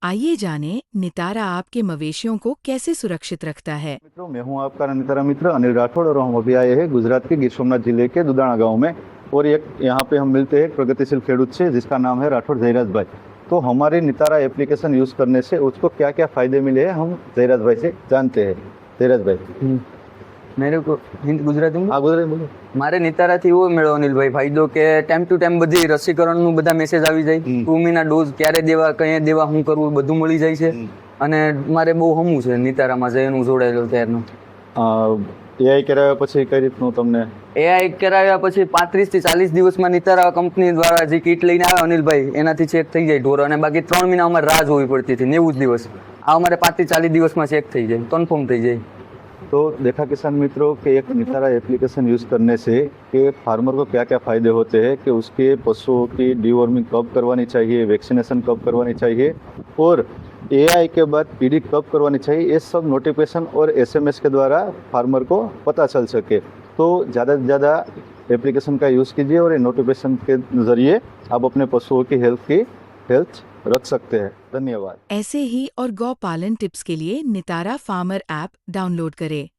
आइए जानें नितारा आपके मवेशियों को कैसे सुरक्षित रखता है। मित्रों, मैं हूं आपका नितारा मित्र अनिल राठौड़ और हम अभी आए हैं गुजरात के गिर सोमनाथ जिले के दुदाणा गांव में। और एक यहाँ पे हम मिलते हैं प्रगतिशील खेडूत से जिसका नाम है राठौड़ जयराज भाई। तो हमारी नितारा एप्लीकेशन यूज करने से उसको क्या क्या फायदे मिले हैं हम जयराज भाई से जानते हैं। जयराज भाई, मेरे को हिंदी गुजराती हाँ गुजराती बोलो। મારે નિતારાથી એવો મળ્યો અનિલભાઈ ફાયદો કે ટાઈમ ટુ ટાઈમ બધી રસીકરણનું બધા મેસેજ આવી જાય, કૃમિના ડોઝ ક્યારે દેવા, કયા દેવા, શું કરવું બધું મળી જાય છે. અને મારે બહુ હમું છે નિતારામાં જઈને જોડાયેલો ત્યારનું. એઆઈ કરાવ્યા પછી કઈ રીતનું તમને? એઆઈ કરાવ્યા પછી 35 થી 40 દિવસમાં નિતારા કંપની દ્વારા જે કીટ લઈને આવ્યા અનિલભાઈ એનાથી ચેક થઈ જાય ઢોર. અને બાકી 3 મહિના અમારે રાહ જોવી પડતી હતી, 90 દિવસ. આ અમારે 5 થી 40 દિવસમાં ચેક થઈ જાય, कन्फर्म થઈ જાય. तो देखा किसान मित्रों कि एक नितारा एप्लीकेशन यूज़ करने से कि फार्मर को क्या क्या फ़ायदे होते हैं कि उसके पशुओं की डीवर्मिंग कब करवानी चाहिए, वैक्सीनेशन कब करवानी चाहिए और एआई के बाद पीडी कब करवानी चाहिए, ये सब नोटिफिकेशन और एसएमएस के द्वारा फार्मर को पता चल सके. तो ज़्यादा से ज़्यादा एप्लीकेशन का यूज़ कीजिए और ये नोटिफिकेशन के ज़रिए आप अपने पशुओं की हेल्थ रख सकते हैं. धन्यवाद. ऐसे ही और गौ पालन टिप्स के लिए नितारा फार्मर ऐप डाउनलोड करें।